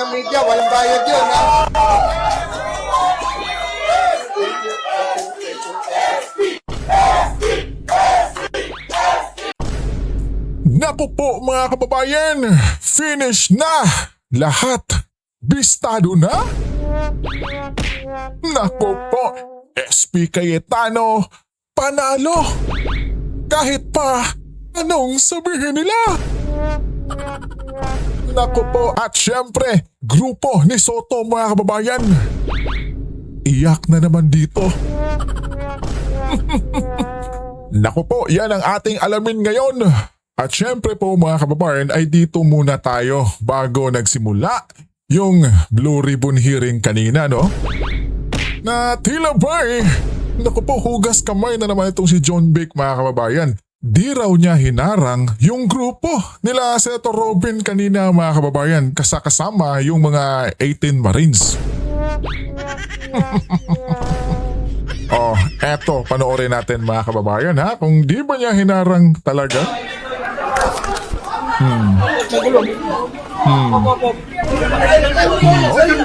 ng media, walang bayad yun, ha? Naku po mga kababayan, finish na! Lahat bistado na? Naku po, SP Cayetano, panalo! Kahit pa anong sabihin nila? Naku po, at syempre, grupo ni Soto mga kababayan. Iyak na naman dito. Naku po, yan ang ating alamin ngayon. At syempre po mga kababayan ay dito muna tayo bago nagsimula yung Blue Ribbon hearing kanina, no? Na tila ba'y, naku po, hugas kamay na naman itong si John Vic mga kababayan. Di raw niya hinarang yung grupo nila Senator Robin kanina mga kababayan, kasama yung mga 18 Marines. Oh, eto, panoorin natin mga kababayan ha, kung di ba niya hinarang talaga.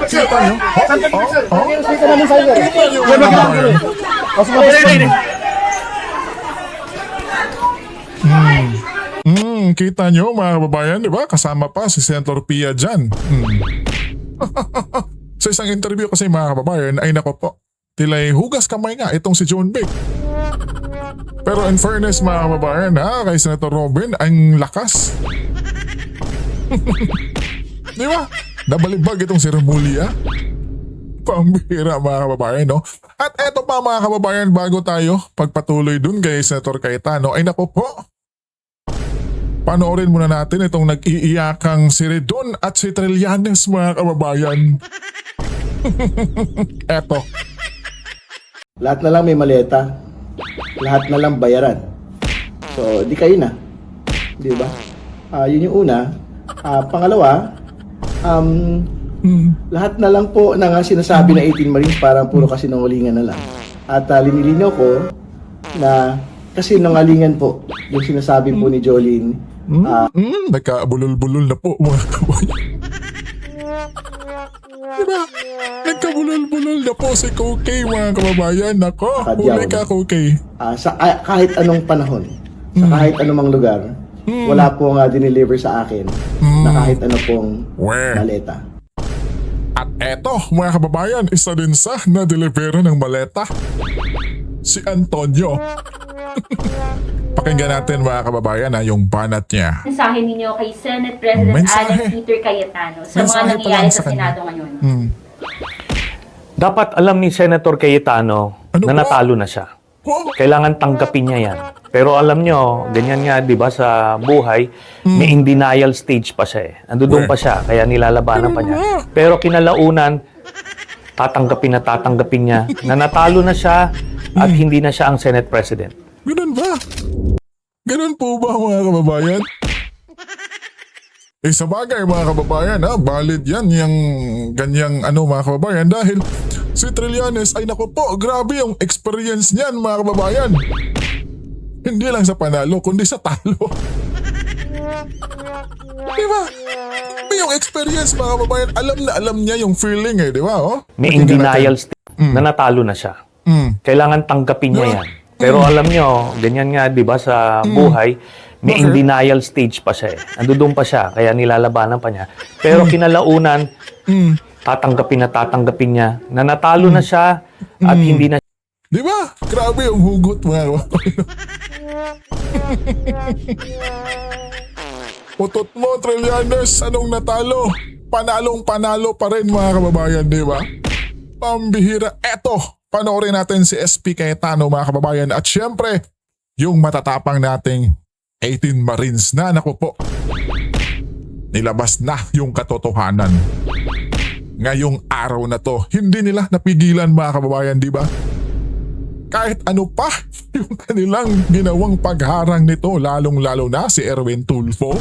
Kita nyo? Kita nyo mga kababayan. Kita nyo mga kababayan, di ba? Kasama pa si Senator Pia dyan. Sa isang interview kasi mga kababayan, ay nako po, tila'y hugas kamay nga itong si John Vic. Pero in fairness mga kababayan ha, kay Senator Robin, ang lakas. Di ba? Nabalibag itong si Remulla. Pambira mga kababayan, no? At eto pa mga kababayan, bago tayo pagpatuloy dun kay Senator Cayetano, ay nako po, panoorin muna natin itong nag-iiyakang si Redon at si Trillanes mga kababayan. Eto. Lahat na lang may maleta. Lahat na lang bayaran. So, di kayo na. Di ba? Yun yung una. Pangalawa, lahat na lang po ng sinasabi ng 18 Marines parang puro kasinungalingan na lang. At linilinaw ko na kasinungalingan po yung sinasabi po ni Jolene. Nagkabulol-bulol na po mga kababayan. Diba? Nagkabulol-bulol na po si Kokey mga kababayan. Nako, huli ka Kokey. Kahit anong panahon, sa kahit anumang lugar, wala pong dineliver sa akin na kahit ano pong maleta. At eto mga kababayan, isa din sa na-delivera ng maleta. Si Antonio. Pakinggan natin mga kababayan yung banat niya. Mensahe ninyo kay Senate President Alex Peter Cayetano sa mga nangyayari sa Senado ngayon. Dapat alam ni Senator Cayetano na natalo na siya. Kailangan tanggapin niya yan. Pero alam nyo, ganyan nga, di ba, sa buhay, may in denial stage pa siya eh. Andun pa siya, kaya nilalabanan pa niya. Pero kinalaunan, tatanggapin niya na natalo na siya at hindi na siya ang Senate President. Ganun ba? Ganun po ba mga kababayan? Sa bagay mga kababayan, valid yan yung ganyang mga kababayan dahil si Trillanes ay naku po, grabe yung experience niyan mga kababayan. Hindi lang sa panalo, kundi sa talo. Diba? Yung experience mga kababayan, alam niya yung feeling di ba? Oh? May in denial stage na natalo na siya. Kailangan tanggapin niya yan. Pero alam nyo, ganyan nga, di ba, sa buhay, may in denial stage pa siya eh. Andun pa siya, kaya nilalabanan pa niya. Pero kinalaunan, tatanggapin niya na natalo na siya at hindi na. Di ba? Grabe yung hugot mga kababayan. Putot mo, Trillanes, anong natalo? Panalong-panalo pa rin mga kababayan, di ba? Pambihira. Eto, panoorin natin si SP Cayetano mga kababayan. At syempre, yung matatapang nating 18 Marines na naku po. Nilabas na yung katotohanan. Ngayong araw na to, hindi nila napigilan mga kababayan, di ba? Kahit ano pa yung kanilang ginawang pagharang nito, lalong-lalo na si Erwin Tulfo.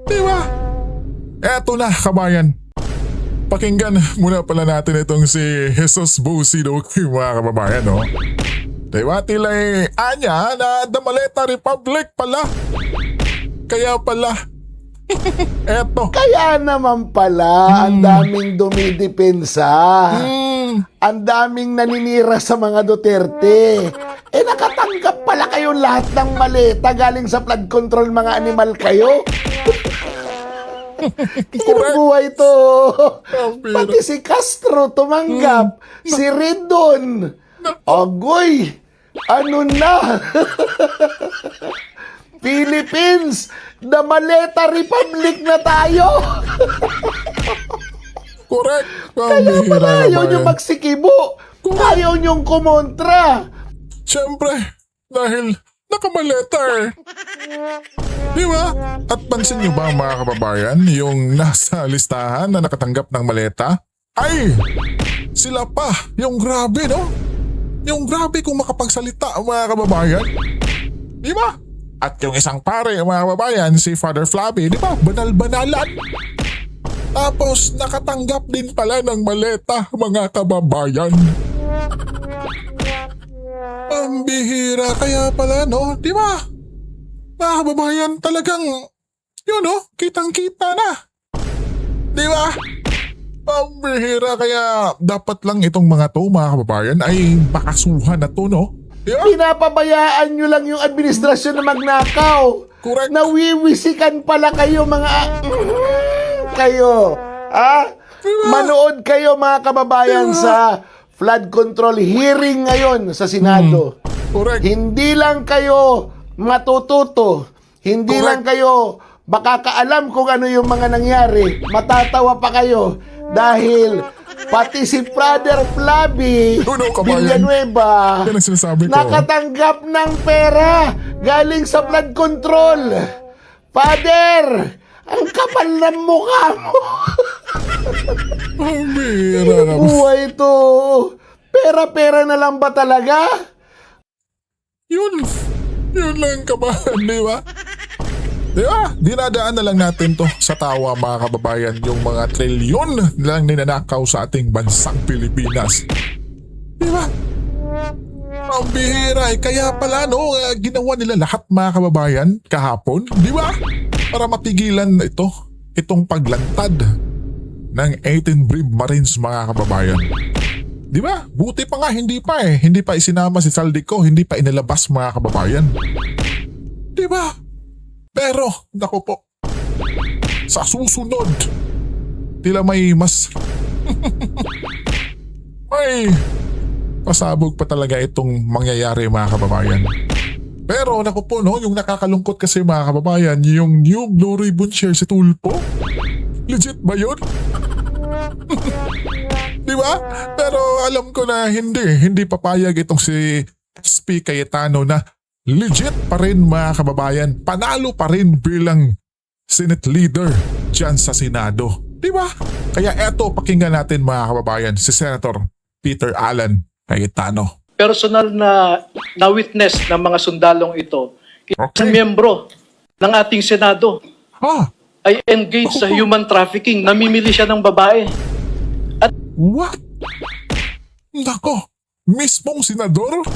Di ba? Eto na kabayan. Pakinggan muna pala natin itong si Jesus Busido mga kababayan, no? Diba tila'y anya na Damaleta Republic pala. Kaya pala Eto. Kaya naman pala, ang daming dumidepensa. Ang daming naninira sa mga Duterte. Nakatanggap pala kayong lahat ng maleta galing sa flood control, mga animal kayo. Hirap buhay to. Pati si Castro tumanggap. Si Ridon. Agoy, ano na? Philippines, the Maleta Republic na tayo. Correct. Kaya pala ayaw nyo magsikibo. Ayaw nyong kumontra. Siyempre, dahil nakamaleta eh. Di ba? At pansin nyo ba mga kababayan, yung nasa listahan na nakatanggap ng maleta? Ay! Sila pa! Yung grabe, no? Yung grabe kung makapagsalita mga kababayan. Di ba? At yung isang pare mga kababayan, si Father Flavi, di ba? Banal-banalan. Tapos nakatanggap din pala ng maleta mga kababayan. Ang bihira kaya pala, no? Di ba? Mga kababayan, talagang, yun, no? Kitang-kita na. Di ba? Ang bihira kaya dapat lang itong mga to, mga kababayan, ay makasuhan na to, no? Di ba? Pinapabayaan nyo lang yung administrasyon na magnakaw. Correct. Nawiwisikan pala kayo mga... kayo. Manood kayo mga kababayan sa flood control hearing ngayon sa Senado. Correct. Hindi lang kayo matututo. Hindi Correct. lang kayo makakaalam kung ano yung mga nangyari. Matatawa pa kayo dahil pati si Father Flavi Ano, kabayan? Villanueva Yan ang sinasabi ko. nakatanggap ng pera galing sa flood control. Father, ang kapal ng mukha mo. Ang bihira ka. Buhay to. Pera-pera na lang ba talaga? Yun lang kabahan, di ba? Di ba? Dinadaan na lang natin to sa tawa mga kababayan, yung mga trilyon lang ninanakaw sa ating bansang Pilipinas. Di ba? Ang bihira, kaya pala no, ginawa nila lahat mga kababayan kahapon, di ba? Para mapigilan itong paglantad ng 18 Brave Marines mga kababayan. Di ba? Buti pa nga hindi pa isinama si Saldico, hindi pa inilabas mga kababayan. Di ba? Pero, naku po, sa susunod, tila may mas may pasabog pa talaga itong mangyayari mga kababayan. Pero naku po no, yung nakakalungkot kasi mga kababayan, yung new Blue Ribbon share si Tulpo. Legit ba yun? Di ba? Pero alam ko na hindi papayag itong si SP Cayetano na legit pa rin mga kababayan. Panalo pa rin bilang Senate leader dyan sa Senado. Di ba? Kaya eto, pakinggan natin mga kababayan, si Senator Peter Alan Cayetano. Personal na witness ng mga sundalong ito, isang Okay. miyembro ng ating Senado Ha? ay engaged sa human trafficking, namimili siya ng babae. What? Nako, mismong senador?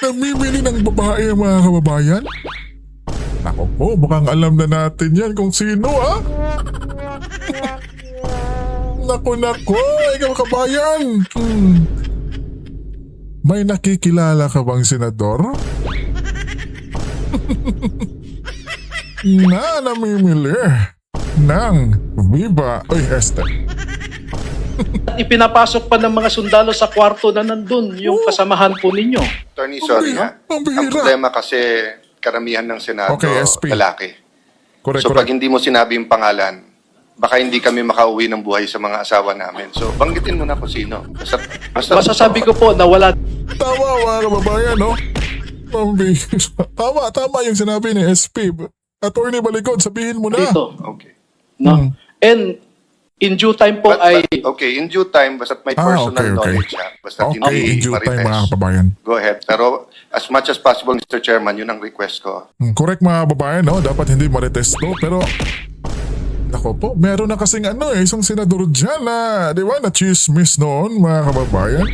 Namimili ng babae mga kababayan? Nako po, mukhang alam na natin yan kung sino ha? Nako, ikaw kabayan. May nakikilala ka bang senador? Na namimili ng Viva Este. At ipinapasok pa ng mga sundalo sa kwarto na nandun, yung kasamahan po ninyo. Attorney, sorry bihira, ha. ang bihira. Ang problema kasi karamihan ng Senado Okay, SP. lalaki. Correct, So pag hindi mo sinabi yung pangalan, baka hindi kami makauwi ng buhay sa mga asawa namin. So banggitin mo na kung sino. Basta Masasabi ko po na wala Tama mga kababayan, no? Pambihira. Tama yung sinabi ni SP. Attorney Baligod, sabihin mo na. dito. Okay. No? And in due time po ay... Okay, in due time, basta may personal okay. knowledge ha. Basta Okay, hindi in due time marites. mga kababayan. Go ahead. Pero as much as possible, Mr. Chairman, yun ang request ko. Correct mga kababayan, no? Dapat hindi marites to. Pero, nako po, meron na kasing isang senador dyan na, di ba, na chismis noon mga kababayan.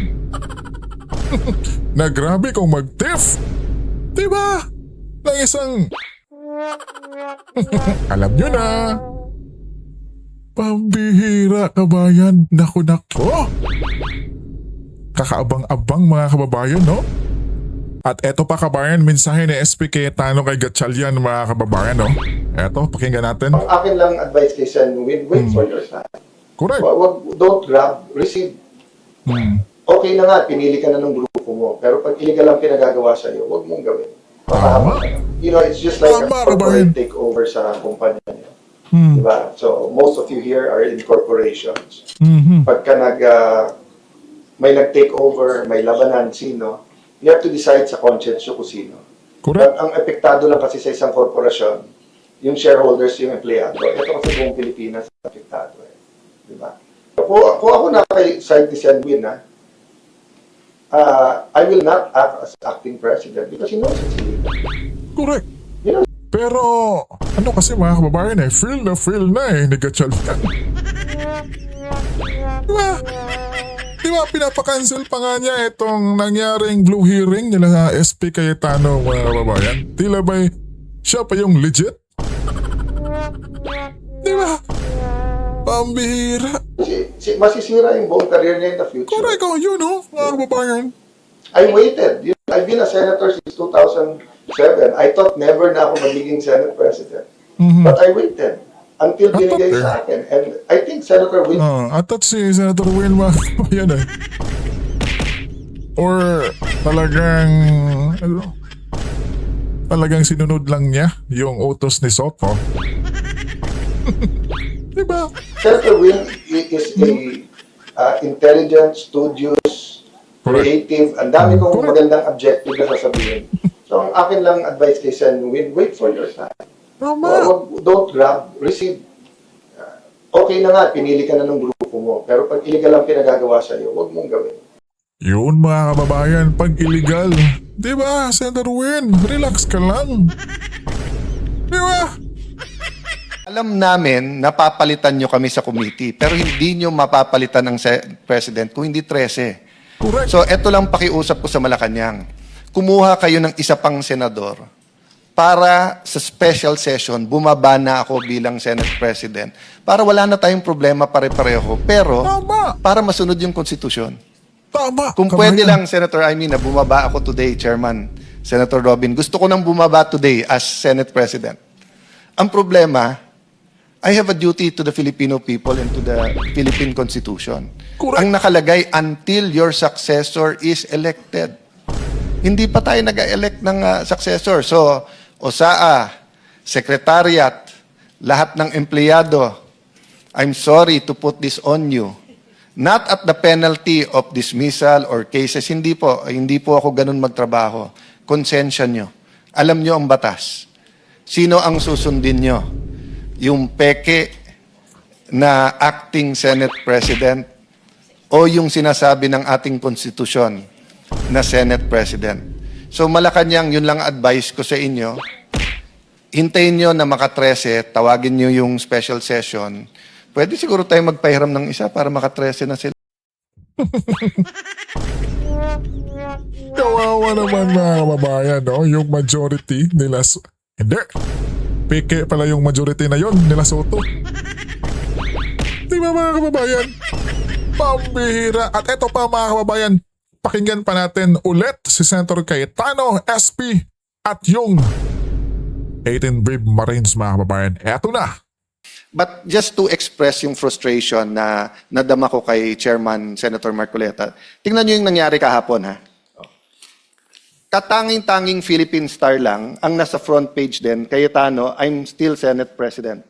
Na grabe kung mag-tiff. Di ba? ng isang... Alam nyo na. Pambihira, kabayan. Naku. Kakaabang-abang mga kababayan, no? At eto pa kabayan, mensahe ni SP Cayetano kay Gatchalian mga kababayan, no? Eto, pakinggan natin. Ang akin lang advice kay Sen. Win, wait for your time. Correct. Don't grab, receive. Okay na nga, pinili ka na ng grupo mo. Pero pag illegal ang pinagagawa sa'yo, huwag mong gawin. Tama. You know, it's just like Tama, a corporate kabayan. takeover sa kumpanya niyo. Diba? So, most of you here are in corporations. Pagka may nag-take over, may labanan, sino, you have to decide sa conscience nyo kung sino. Correct. But ang epektado lang kasi sa isang korporasyon, yung shareholders, yung empleyado. Ito kasi buong Pilipinas apektado. Diba? Kung ako na kay side ni Sen. Win, I will not act as acting president because he knows it's illegal. Correct. You know, Pero, ano kasi mga kababayan feel na ni Gatchalian. Diba, pinapakancel pa nga niya itong nangyaring blue hearing nila sa SP Cayetano mga kababayan. Tila ba'y siya pa yung legit? Diba? Pambihira. masisira yung buong career niya in the future. Correct, yun mga kababayan. I waited. I've been a senator since 2007. I thought never na ako magiging Senate President. But I waited until binigay sa akin. And I think Senator Will... Atat si Senator Will mga kababayan Or talagang sinunod lang niya yung utos ni Soto. Diba? Senator Will is a intelligent, studious, creative. Ang dami kong magandang objective na sasabihin. So, ang akin lang advice kay Sen. Will, wait for your time. Don't grab, receive. Okay na nga, pinili ka na ng grupo mo. Pero pag illegal ang pinagagawa sa'yo, huwag mong gawin. Yun mga kababayan, pag illegal. Diba, Senator Win? Relax ka lang. Diba? Alam namin, napapalitan nyo kami sa committee, pero hindi nyo mapapalitan ng president kung hindi 13. Correct. So, eto lang pakiusap ko sa Malacanang. Kumuha kayo ng isa pang senador para sa special session, bumaba na ako bilang Senate President para wala na tayong problema pare-pareho. Pero, Tama. para masunod yung konstitusyon. Tama. Kung kabayan. pwede lang, Senator Amy, na bumaba ako today, Chairman, Senator Robin, gusto ko nang bumaba today as Senate President. Ang problema, I have a duty to the Filipino people and to the Philippine Constitution. Correct. Ang nakalagay, until your successor is elected. Hindi pa tayo nag-elect ng successor. So, OSAA, Secretariat, lahat ng empleyado, I'm sorry to put this on you. Not at the penalty of dismissal or cases. Hindi po ako ganun magtrabaho. Konsensya nyo. Alam nyo ang batas. Sino ang susundin nyo? Yung peke na acting Senate President o yung sinasabi ng ating konstitusyon na Senate President. So Malacanang, yun lang advice ko sa inyo. Hintayin nyo na maka-13, tawagin nyo yung special session. Pwede siguro tayo magpahiram ng isa para maka-13 na sila. Kawawa naman mga kababayan, yung majority nila... Hindi. Peke pala yung majority na yon nila Soto. Di ba mga kababayan? Pambihira. At eto pa mga kababayan, pakinggan pa natin ulit si Senator Cayetano, SP, at yung 18 Brave Marines mga kababayan. Eto na. But just to express yung frustration na nadama ko kay Chairman Senator Marcoleta, tingnan nyo yung nangyari kahapon, ha? Katanging-tanging Philippine Star lang ang nasa front page din, Cayetano, I'm still Senate President.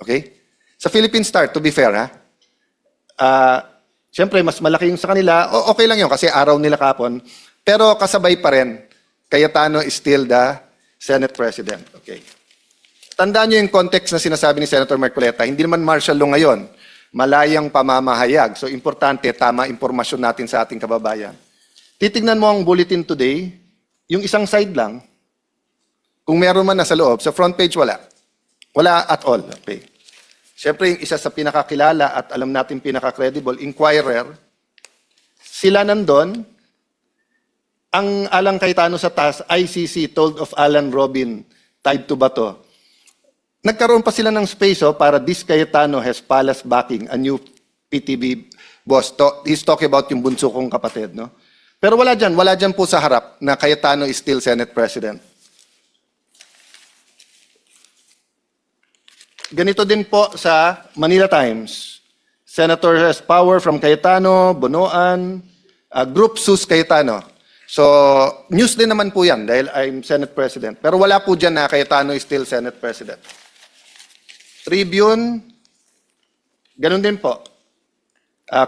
Okay? Sa Philippine Star, to be fair, ha? Siyempre, mas malaki yung sa kanila. Okay lang yun kasi araw nila kahapon. Pero kasabay pa rin, Cayetano is still the Senate President. Okay. Tandaan nyo yung context na sinasabi ni Senator Marcoleta. Hindi naman martial law ngayon. Malayang pamamahayag. So, importante, tama impormasyon natin sa ating kababayan. Titignan mo ang bulletin today, yung isang side lang, kung meron man nasa loob, sa front page wala. Wala at all. Okay. Siyempre, yung isa sa pinakakilala at alam natin pinaka-credible, Inquirer, sila nandun, ang Alan Cayetano sa taas, ICC told of Alan Robin tied to Bato. Nagkaroon pa sila ng space para this Cayetano has palace backing, a new PTV boss. He's talking about yung bunso kong kapatid. No? Pero wala dyan po sa harap na Cayetano is still Senate President. Ganito din po sa Manila Times. Senator has power from Cayetano, Bonoan, Group Sus Cayetano. So, news din naman po yan dahil I'm Senate President. Pero wala po dyan na Cayetano is still Senate President. Tribune, ganun din po.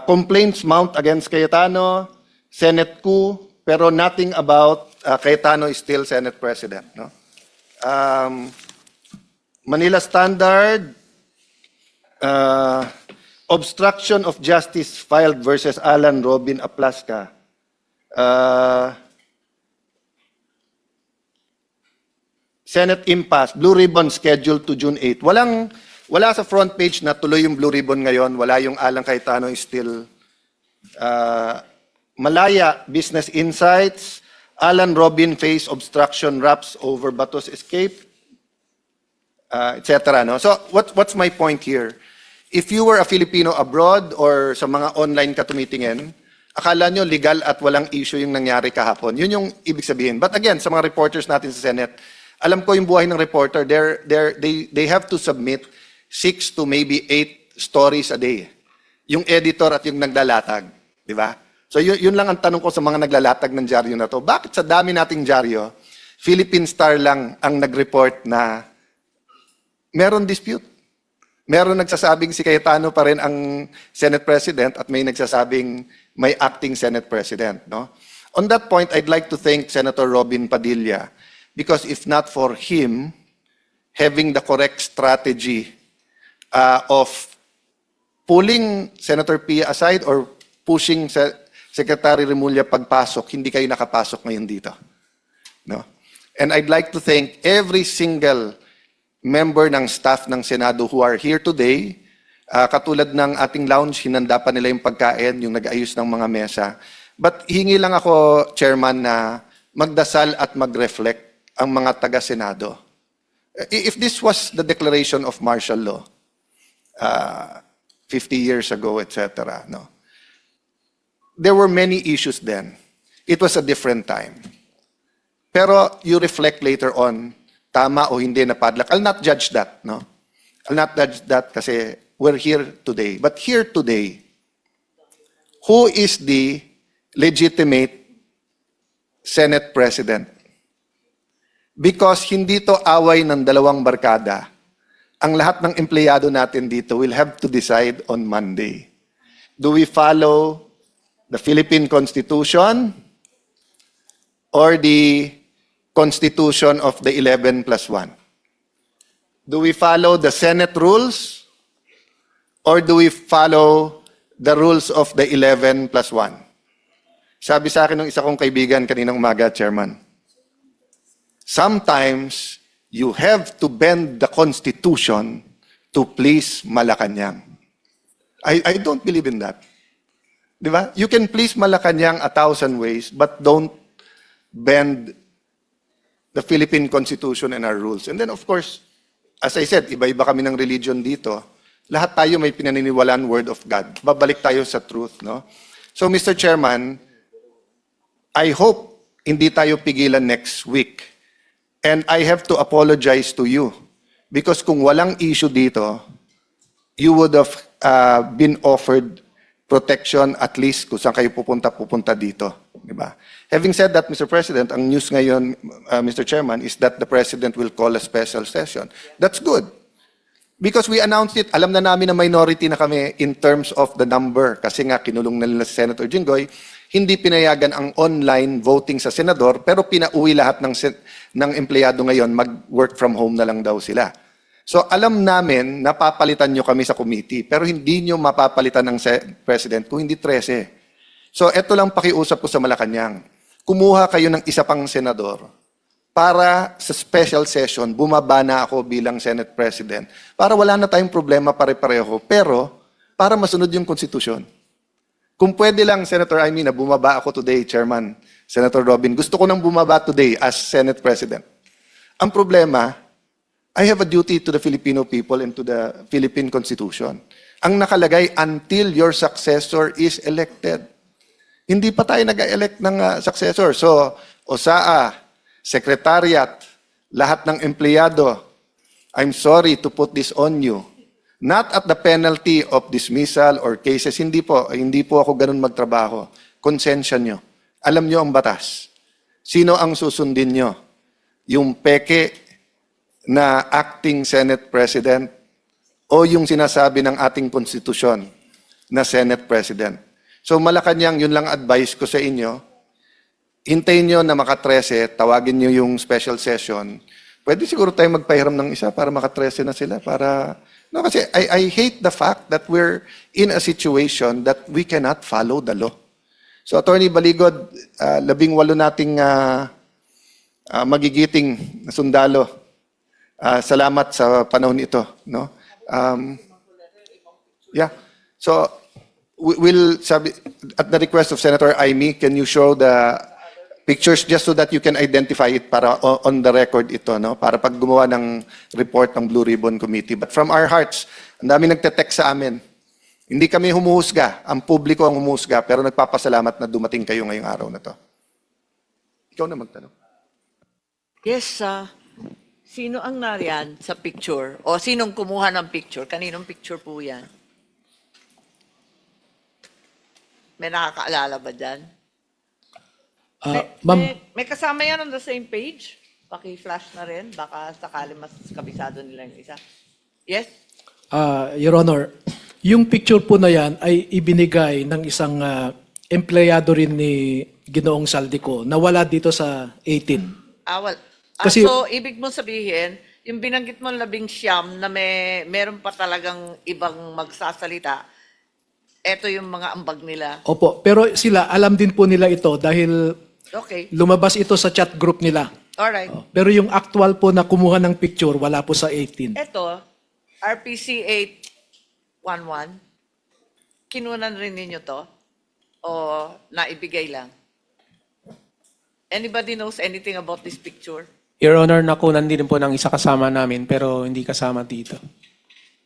Complaints mount against Cayetano, Senate coup, pero nothing about Cayetano is still Senate President. No? Manila Standard, obstruction of justice filed versus Alan Robin Aplasca. Senate impasse, Blue Ribbon scheduled to June 8. Wala sa front page na tuloy yung Blue Ribbon ngayon. Wala yung Alan Cayetano is still Malaya Business Insights, Alan Robin face obstruction raps over Bato's escape, etc. No? So what's my point here? If you were a Filipino abroad or sa mga online ka tumitingin, akala nyo legal at walang issue yung nangyari kahapon. Yun yung ibig sabihin. But again, sa mga reporters natin sa Senate, alam ko yung buhay ng reporter, they have to submit 6 to maybe 8 stories a day. Yung editor at yung naglalatag. Di ba? So yun lang ang tanong ko sa mga naglalatag ng dyaryo na to. Bakit sa dami nating dyaryo, Philippine Star lang ang nag-report na meron dispute? Meron nagsasabing si Cayetano pa rin ang Senate President at may nagsasabing may acting Senate President. No? On that point, I'd like to thank Senator Robin Padilla because if not for him having the correct strategy of pulling Senator Pia aside or pushing Secretary Remulla pagpasok, hindi kayo nakapasok ngayon dito. No? And I'd like to thank every single member ng staff ng Senado who are here today. Katulad ng ating lounge, hinanda pa nila yung pagkain, yung nag-ayos ng mga mesa. But hingi lang ako, Chairman, na magdasal at mag-reflect ang mga taga-Senado. If this was the declaration of martial law, 50 years ago, etc., no? There were many issues then. It was a different time. Pero you reflect later on, tama o hindi na padlock. I'll not judge that, no? I'll not judge that kasi we're here today. But here today, who is the legitimate Senate President? Because hindi to away ng dalawang barkada. Ang lahat ng empleyado natin dito will have to decide on Monday. Do we follow the Philippine Constitution or the Constitution of the 11+1? Do we follow the Senate rules or do we follow the rules of the 11+1? Sabi sa akin ng isa kong kaibigan kaninang umaga, Chairman, sometimes you have to bend the Constitution to please Malacanang. I don't believe in that. Di ba? You can please Malacanang 1,000 ways, but don't bend the Philippine Constitution and our rules. And then of course, as I said, iba-iba kami ng religion dito. Lahat tayo may pinaniniwalaan word of God. Babalik tayo sa truth, no? So Mr. Chairman, I hope hindi tayo pigilan next week. And I have to apologize to you because kung walang issue dito, you would have been offered protection at least kung saan kayo pupunta dito. Diba? Having said that, Mr. President, ang news ngayon, Mr. Chairman, is that the President will call a special session. That's good. Because we announced it, alam na namin na minority na kami in terms of the number. Kasi nga, kinulong na nila si Senator Jinggoy, hindi pinayagan ang online voting sa senador, pero pinauwi lahat ng empleyado ngayon, mag-work from home na lang daw sila. So alam namin, napapalitan nyo kami sa committee, pero hindi nyo mapapalitan ng President kung hindi 13. So eto lang pakiusap ko sa Malacanang. Kumuha kayo ng isa pang senador para sa special session, bumaba na ako bilang Senate President para wala na tayong problema pare-pareho, pero para masunod yung konstitusyon. Kung pwede lang, Senator Amy, na bumaba ako today, Chairman, Senator Robin, gusto ko nang bumaba today as Senate President. Ang problema, I have a duty to the Filipino people and to the Philippine Constitution. Ang nakalagay, until your successor is elected. Hindi pa tayo nag-elect ng successor. So, OSAA, Secretariat, lahat ng empleyado, I'm sorry to put this on you. Not at the penalty of dismissal or cases. Hindi po ako ganun magtrabaho. Konsensya nyo. Alam nyo ang batas. Sino ang susundin nyo? Yung peke na acting Senate President o yung sinasabi ng ating konstitusyon na Senate President? So Malacanang, yun lang advice ko sa inyo. Hintayin nyo na maka-13, tawagin nyo yung special session. Pwede siguro tayo magpahiram ng isa para maka-13 na sila. No, kasi I hate the fact that we're in a situation that we cannot follow the law. So Attorney Baligod, 18 nating magigiting na sundalo. Salamat sa panahon ito, no? Yeah. So we'll sabi at the request of Senator Aimee, can you show the pictures just so that you can identify it para on the record ito, no? Para pag gumawa ng report ng Blue Ribbon Committee. But from our hearts, ang dami nagte-text sa amin. Hindi kami humuhusga, ang publiko ang humuhusga, pero nagpapasalamat na dumating kayo ngayong araw na to. Ikaw na magtanong. Yes, sino ang nariyan sa picture? O sinong kumuha ng picture? Kaninong picture po yan? May nakakaalala ba dyan? May kasama yan on the same page? Paki-flash na rin. Baka sakali mas kabisado nila yung isa. Yes? Your Honor, yung picture po na yan ay ibinigay ng isang empleyado rin ni Ginoong Saldico na wala dito sa 18. Kasi- So, ibig mo sabihin, yung binanggit mo 19 na meron pa talagang ibang magsasalita, eto yung mga ambag nila. Opo, pero sila, alam din po nila ito dahil Okay. lumabas ito sa chat group nila. Alright. Pero yung actual po na kumuha ng picture, wala po sa 18. Eto, RPC 811, kinunan rin ninyo to? O naibigay lang? Anybody knows anything about this picture? Your Honor, nakunan din po ng isa kasama namin pero hindi kasama dito.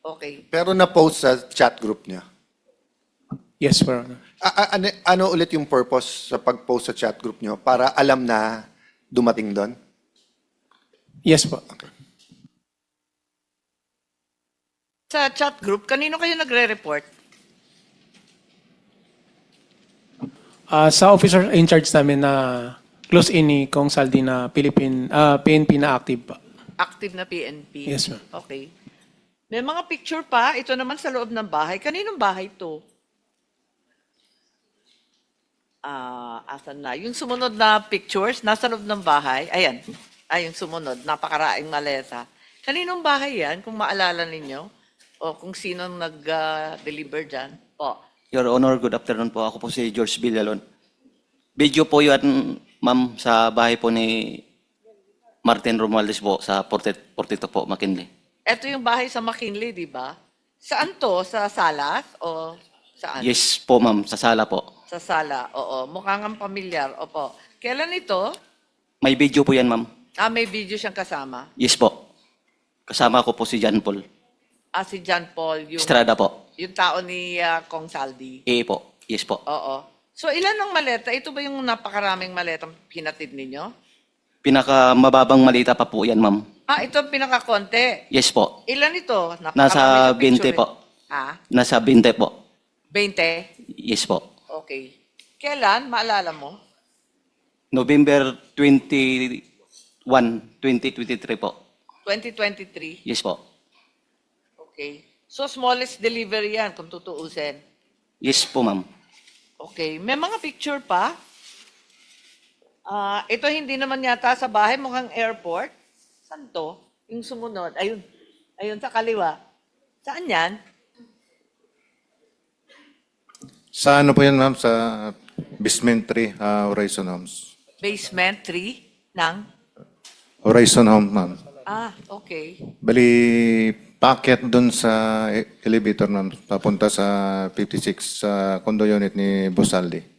Okay. Pero na-post sa chat group niya. Yes, Your Honor. Ano ulit yung purpose sa pag-post sa chat group niyo? Para alam na dumating doon? Yes po. Sa chat group, kanino kayo nagre-report? Sa officer in charge namin na close in ni Kong Saldi na PNP na active pa. Active na PNP? Yes, ma'am. Okay. May mga picture pa. Ito naman sa loob ng bahay. Kaninong bahay to? Asan na? Yung sumunod na pictures, nasa loob ng bahay. Ayan. Yung sumunod. Napakaraing maleta. Kaninong bahay yan? Kung maalala ninyo? O kung sinong nag-deliver dyan? Po. Your Honor, good afternoon po. Ako po si George Villalon. Video po yun, ma'am, sa bahay po ni Martin Romualdez po sa 42 po, McKinley. Ito yung bahay sa McKinley, di ba? Saan to? Sa Salas? O saan? Yes po, ma'am, sa sala po. Sa sala, oo. Mukhang ang pamilyar, opo. Kailan ito? May video po yan, ma'am. May video siyang kasama. Yes po. Kasama ko po si John Paul. Si John Paul, Estrada po. yung tao ni Kong Saldi. Po. Yes po. Oo. So, ilan ang maleta? Ito ba yung napakaraming maletang hinatid ninyo? Pinakamababang malita pa po yan, ma'am. Ito ang pinakakonti. Yes po. Ilan ito? Napakarami Nasa sa picture 20 po. Nasa 20 po. 20? Yes po. Okay. Kailan? Maalala mo? November 21, 2023 po. 2023? Yes po. Okay. So, smallest delivery yan, kung tutuusin. Yes po, ma'am. Okay. May mga picture pa. Ito hindi naman yata sa bahay, mukhang airport. Saan to? Yung sumunod. Ayun. Ayun, sa kaliwa. Saan yan? Sa ano po yan, ma'am? Sa basement 3, Horizon Homes. Basement 3 ng? Horizon Home, ma'am. Okay. Bali, packet dun sa elevator, ma'am. Papunta sa 56, sa condo unit ni Bosaldi.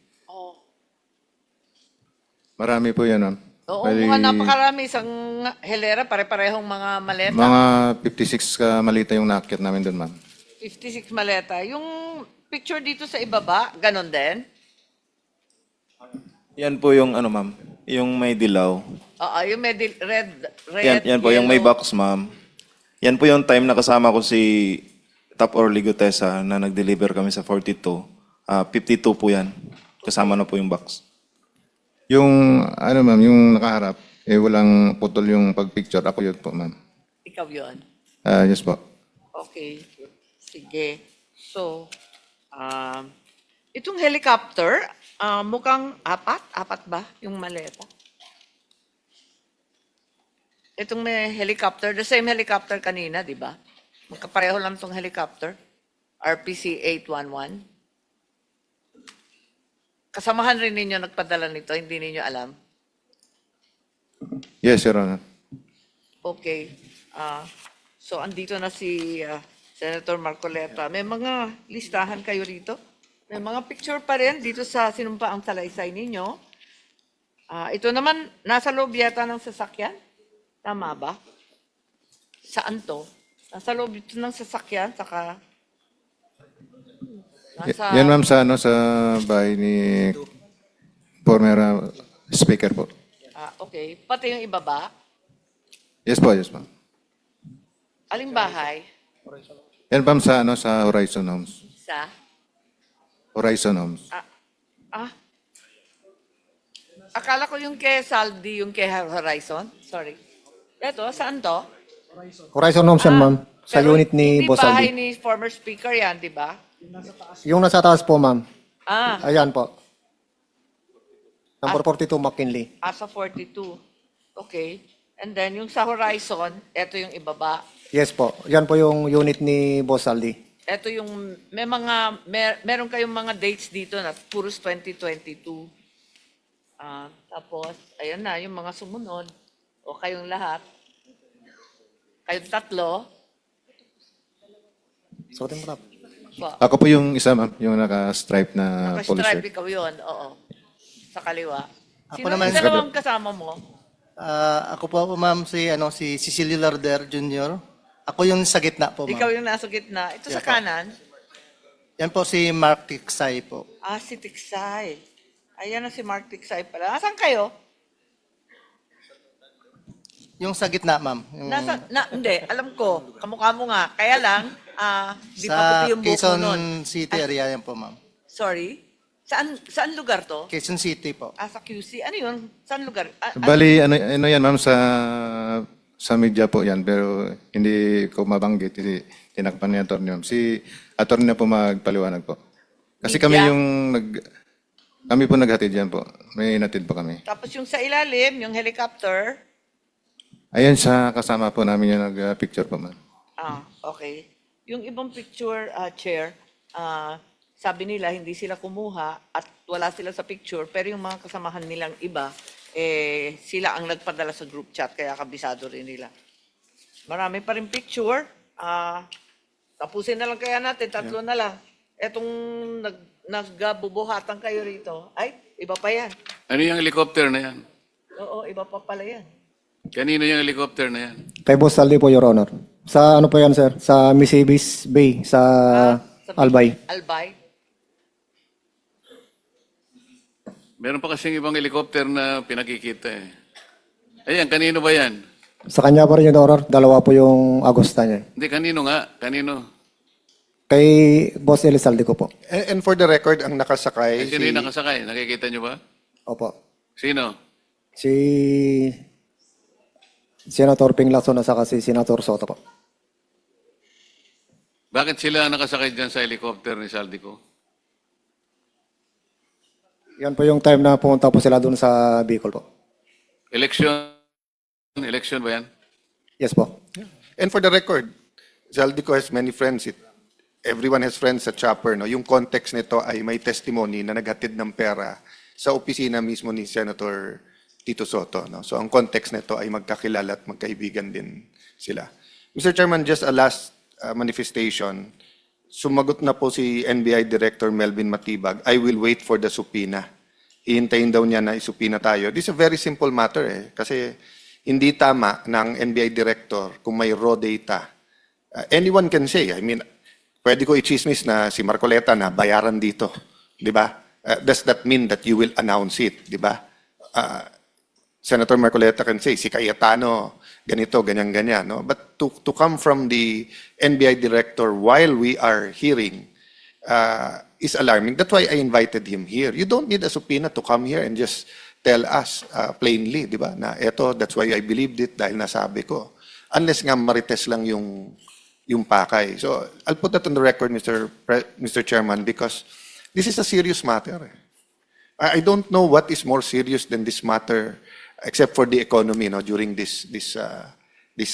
Marami po yan, ma'am. Oo, Bali, mga napakarami. Isang helera, pare-parehong mga maleta. mga 56 ka malita yung naakyat namin doon, ma'am. 56 maleta. Yung picture dito sa ibaba, ganon din? Yan po yung ano, ma'am. Yung may dilaw. Oo, yung may red, Yan po yung may yellow. box, ma'am. Yan po yung time na kasama ko si Top Orly Gutesa na nag-deliver kami sa 42. 52 po yan. Kasama na po yung box. Yung, ano ma'am, yung nakaharap, walang putol yung pag-picture. Ako yun po, ma'am. Ikaw yon. Yes po. Okay. Sige. So, itong helicopter, mukhang apat ba yung maleta? Itong may helicopter, the same helicopter kanina, di ba? Magkapareho lang itong helicopter. RPC 811. Kasamahan rin ninyo nagpadala nito, hindi ninyo alam? Yes, Your Honor. Okay. So, andito na si Senator Marcoleta. May mga listahan kayo rito? May mga picture pa rin dito sa sinumpaang salaysay ninyo. Ito naman, nasa loob yata ng sasakyan. Tama ba? Saan to? Nasa loob ito ng sasakyan, saka... Yan ma'am sa, ano, sa bahay ni former speaker po. Okay. Pati yung ibaba. Yes po, yes po. Aling bahay? Yan ma'am sa, ano, sa Horizon Homes. Sa? Horizon Homes. Akala ko yung kay Saldi, yung kay Horizon. Sorry. Ito, saan to? Horizon Homes yan, ma'am. Sa Pero unit ni Boss Hindi bahay Aldi. ni former speaker yan, di ba? Yung nasa taas po, ma'am. Ayan po. Number 42, McKinley. Asa 42. Okay. And then, yung sa Horizon, ito yung ibaba. Yes po. Yan po yung unit ni Boss Aldi. Ito yung, meron kayong mga dates dito na puros 2022. Tapos, ayan na, yung mga sumunod. O kayong lahat. Kayong tatlo. Suotin mo na. Ako po yung isa ma'am, yung naka-stripe na police shirt. Naka-stripe ikaw yun, oo. Sa kaliwa. Ako Sino naman, yung dalawang kasama mo? Ako po, ma'am, si Cecilio Larder Jr. Ako yung sa gitna po, Ikaw yung nasa gitna. Ito sa Yeah, po. kanan. Yan po si Mark Tiksay po. Si Tiksay. Ayan na si Mark Tiksay pala. Asan kayo? Yung sa gitna, ma'am. Hindi, alam ko. Kamukha mo nga. Kaya lang, di pa Sa puti yung buhok mo Quezon nun. City area yan po, ma'am. Sorry? Saan lugar to? Quezon City po. Sa QC. Ano yun? Saan lugar? Bali, ano yan ma'am, sa media po yan, pero hindi ko mabanggit, hindi tinakpan ni attorney ma'am. Si attorney na po magpaliwanag po. Kasi kami Media? kami po naghatid yan po. May natid po kami. Tapos yung sa ilalim, yung helicopter. Ayan sa kasama po namin yung nag-picture po ma'am. Okay. Yung ibang picture, Chair, sabi nila hindi sila kumuha at wala sila sa picture, pero yung mga kasamahan nilang iba, sila ang nagpadala sa group chat, kaya kabisado rin nila. Marami pa rin picture. Tapusin na lang kaya natin, tatlo na lang. Etong nagbubuhatan kayo rito, ay, iba pa yan. Ano yung helicopter na yan? Oo, iba pa pala yan. Kanino yung helicopter na yan? Kay Boss Aldi po, Your Honor. Sa ano po yan, sir? Sa Misibis Bay, sa Albay. Albay. Meron pa kasing ibang helicopter na pinakikita eh. Ayan, kanino ba yan? Sa kanya pa rin, Your Honor. Dalawa po yung Agosta niya. Hindi, kanino nga? Kanino? Kay Boss Elizalde ko po. And for the record, ang nakasakay, Sino yung nakasakay? Nakikita nyo ba? Opo. Sino? Si Senator Ping Lacson at saka si Senator Soto po. Bakit sila nakasakay dyan sa helicopter ni Saldico? Yan po yung time na pumunta po sila doon sa Bicol po. Election ba yan? Yes po. and for the record, Zaldico has many friends. Everyone has friends sa Chopper. No? Yung context nito ay may testimony na naghatid ng pera sa opisina mismo ni Senator Tito Soto. No? So ang context nito ay magkakilala at magkaibigan din sila. Mr. Chairman, just a last manifestation. Sumagot na po si NBI Director Melvin Matibag, I will wait for the subpoena. ihintayin daw niya na isupina tayo. This is a very simple matter kasi hindi tama ng NBI director kung may raw data. Anyone can say, I mean, pwede ko i-chismis na si Marcoleta na bayaran dito, di ba? Does that mean that you will announce it, di ba? Senator Marcoleta can say, si Cayetano, ganito, ganyan-ganyan. No? But to come from the NBI director while we are hearing is alarming. That's why I invited him here. You don't need a subpoena to come here and just tell us plainly, di ba? Na eto, that's why I believed it dahil nasabi ko. Unless nga marites lang yung pakay. So I'll put that on the record, Mr. Chairman, because this is a serious matter. I don't know what is more serious than this matter, except for the economy, no, during this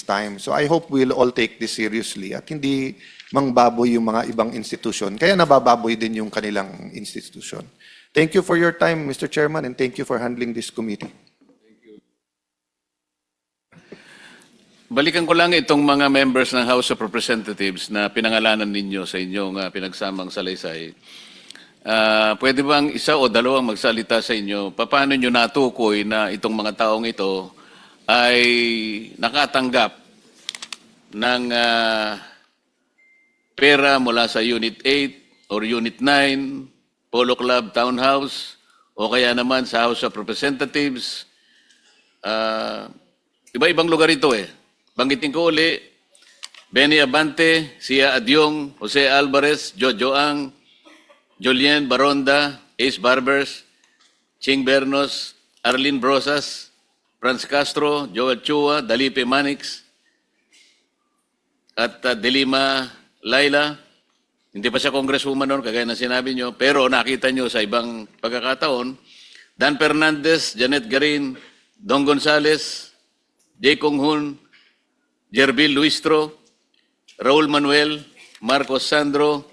time. So I hope we'll all take this seriously at hindi mangbaboy yung mga ibang institution. Kaya nabababoy din yung kanilang institution. Thank you for your time, Mr. Chairman, and thank you for handling this committee. Balikan ko lang itong mga members ng House of Representatives na pinangalanan ninyo sa inyong pinagsamang salaysay. Pwede bang isa o dalawang magsalita sa inyo? Paano nyo natukoy na itong mga taong ito ay nakatanggap ng pera mula sa Unit 8 or Unit 9, Polo Club Townhouse, o kaya naman sa House of Representatives? Iba-ibang lugar ito eh. Banggitin ko uli, Benny Abante, Sia Adyong, Jose Alvarez, Jojo Ang, Julien Baronda, Ace Barbers, Ching Bernos, Arlene Brosas, Franz Castro, Joel Chua, Dalipe Manix, at Delima Laila. Hindi pa siya congresswoman noon, kagaya na sinabi nyo, pero nakita nyo sa ibang pagkakataon. Dan Fernandez, Janet Garin, Don Gonzales, Jay Kong Hun, Jervil Luistro, Raul Manuel, Marcos Sandro,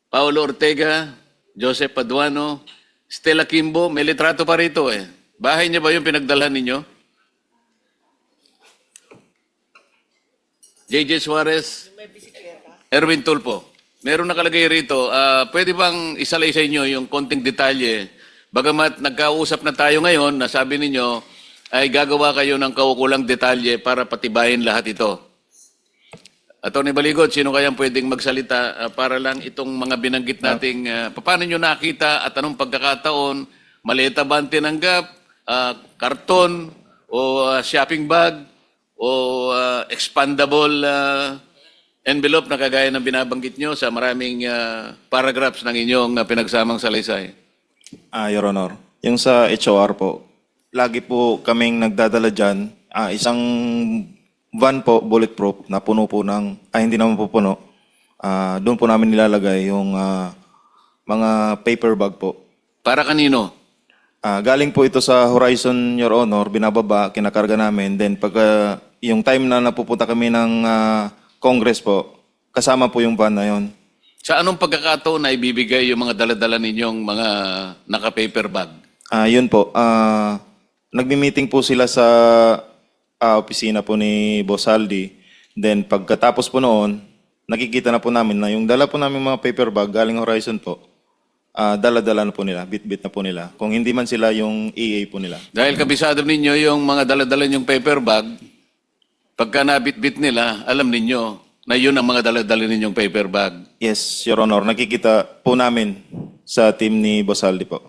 Paulo Ortega, Joseph Paduano, Stella Kimbo, may litrato pa rito eh. Bahay niya ba yung pinagdalhan ninyo? JJ Suarez, Erwin Tulpo. Meron nakalagay rito, pwede bang isalay sa inyo yung konting detalye? Bagamat nagkausap na tayo ngayon, nasabi ninyo ay gagawa kayo ng kaukulang detalye para patibayin lahat ito. Atty. Baligot, sino kayang pwedeng magsalita para lang itong mga binanggit nating paano nyo nakita at anong pagkakataon, maleta ba ang tinanggap, karton o shopping bag o expandable envelope na kagaya ng binabanggit nyo sa maraming paragraphs ng inyong pinagsamang salaysay? Your Honor, yung sa HOR po, lagi po kaming nagdadala dyan, isang van po, bulletproof, na puno po ng, hindi naman po puno. Doon po namin nilalagay yung mga paper bag po. Para kanino? Galing po ito sa Horizon, Your Honor, binababa, kinakarga namin. Then pag yung time na napupunta kami ng Congress po, kasama po yung van na yon. Sa anong pagkakataon na ibibigay yung mga daladala ninyong mga naka-paper bag? Yun po, nagmi-meeting po sila sa opisina po ni Boss Aldi. Then pagkatapos po noon, nakikita na po namin na yung dala po namin mga paper bag galing Horizon po, dala-dala na po nila, bit-bit na po nila. Kung hindi man sila yung EA po nila. Dahil kabisado ninyo yung mga dala-dala nyong paper bag, pagka nabit-bit nila, alam ninyo na yun ang mga dala-dala ninyong paper bag. Yes, Your Honor. Nakikita po namin sa team ni Boss Aldi po.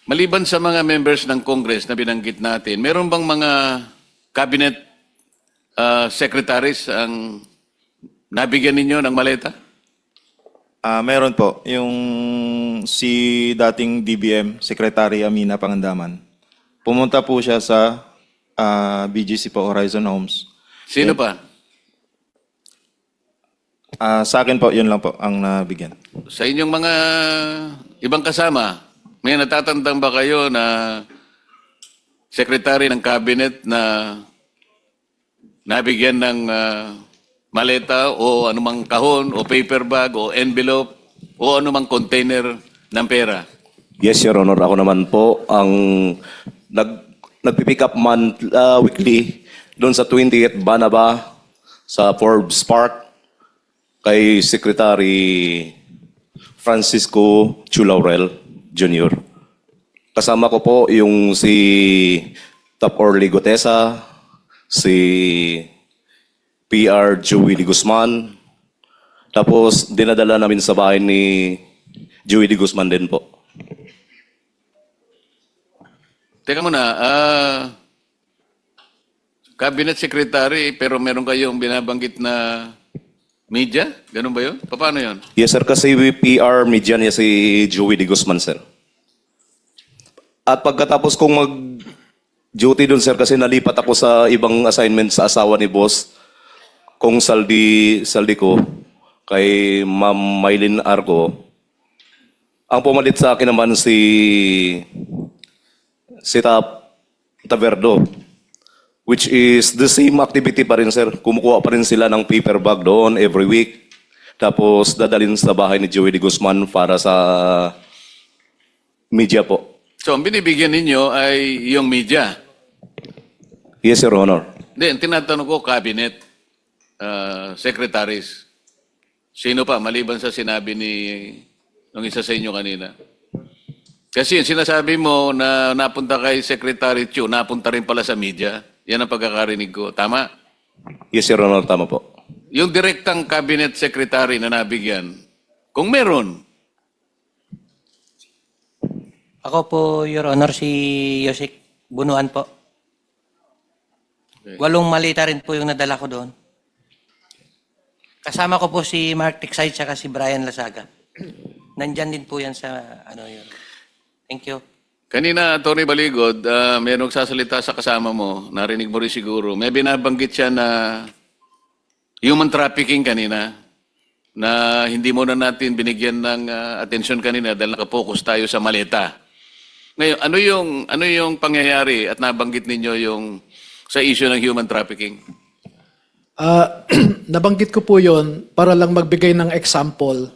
Maliban sa mga members ng Congress na binanggit natin, meron bang mga cabinet secretaries ang nabigyan ninyo ng maleta? Meron po. Yung si dating DBM, Secretary Amina Pangandaman. Pumunta po siya sa BGC po, Horizon Homes. Sino pa? Sa akin po, yun lang po ang nabigyan. Sa inyong mga ibang kasama, may natatandang ba kayo na secretary ng cabinet na nabigyan ng maleta o anumang kahon o paper bag o envelope o anumang container ng pera? Yes, Your Honor. Ako naman po ang nagpipick up weekly doon sa 28 Banaba sa Forbes Park kay Secretary Francisco Chulaurel Jr. Kasama ko po yung si Top Orly Gutesa, si PR Joey de Guzman. Tapos dinadala namin sa bahay ni Joey de Guzman din po. Teka muna, cabinet secretary pero meron kayong binabanggit na media? Ganun ba yun? Paano yun? Yes sir, kasi PR media niya si Joey de Guzman sir. At pagkatapos kong mag-duty doon sir, kasi nalipat ako sa ibang assignment sa asawa ni boss, kung saldi ko, kay Ma'am Mylene Arco. Ang pumalit sa akin naman si Taverdo, which is the same activity pa rin sir. Kumukuha pa rin sila ng paper bag doon every week. Tapos dadalhin sa bahay ni Joey de Guzman para sa media po. So, ang binibigyan ninyo ay yung media. Yes, Your Honor. Hindi, ang tinatanong ko, cabinet, secretaries. Sino pa, maliban sa sinabi ng isa sa inyo kanina? Kasi yung sinasabi mo na napunta kay Secretary Chu, napunta rin pala sa media. Yan ang pagkakarinig ko. Tama? Yes, Your Honor. Tama po. Yung direktang cabinet secretary na nabigyan, kung meron, Ako po, Your Honor, si Yosik Bunuan po. 8 malita rin po yung nadala ko doon. Kasama ko po si Mark Tiksay at si Brian Lasaga. Nandyan din po yan sa yun. Thank you. kanina, Tony Baligod, may nagsasalita sa kasama mo, narinig mo rin siguro, may binabanggit siya na human trafficking kanina, na hindi mo na natin binigyan ng atensyon kanina dahil nakapokus tayo sa maleta. Ngayon, ano yung pangyayari at nabanggit ninyo yung sa issue ng human trafficking? Nabanggit ko po yon para lang magbigay ng example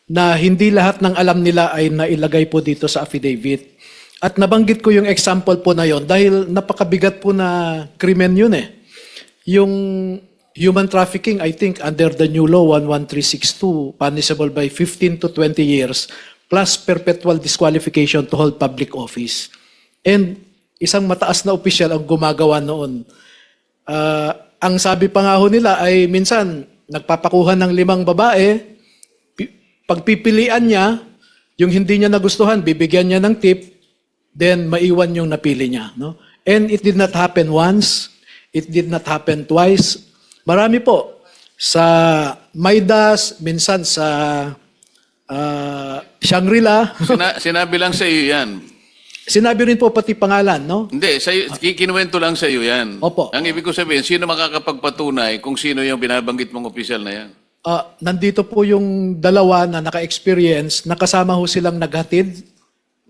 na hindi lahat ng alam nila ay nailagay po dito sa affidavit. At nabanggit ko yung example po na yon dahil napakabigat po na krimen yun eh. Yung human trafficking, I think, under the new law 11362, punishable by 15 to 20 years, plus perpetual disqualification to hold public office. And isang mataas na opisyal ang gumagawa noon. Ang sabi pa nga ho nila ay minsan nagpapakuha ng 5 babae, pagpipilian niya, yung hindi niya nagustuhan, bibigyan niya ng tip, then maiwan yung napili niya. No? And it did not happen once, it did not happen twice. Marami po. Sa Maidas, minsan sa Shangri-La. Sinabi lang sa iyo yan. Sinabi rin po pati pangalan, no? Hindi, kikinuwento lang sa iyo yan. Opo. Ang ibig ko sabihin, sino makakapagpatunay kung sino yung binabanggit mong opisyal na yan? Nandito po yung dalawa na naka-experience, nakasama ho silang naghatid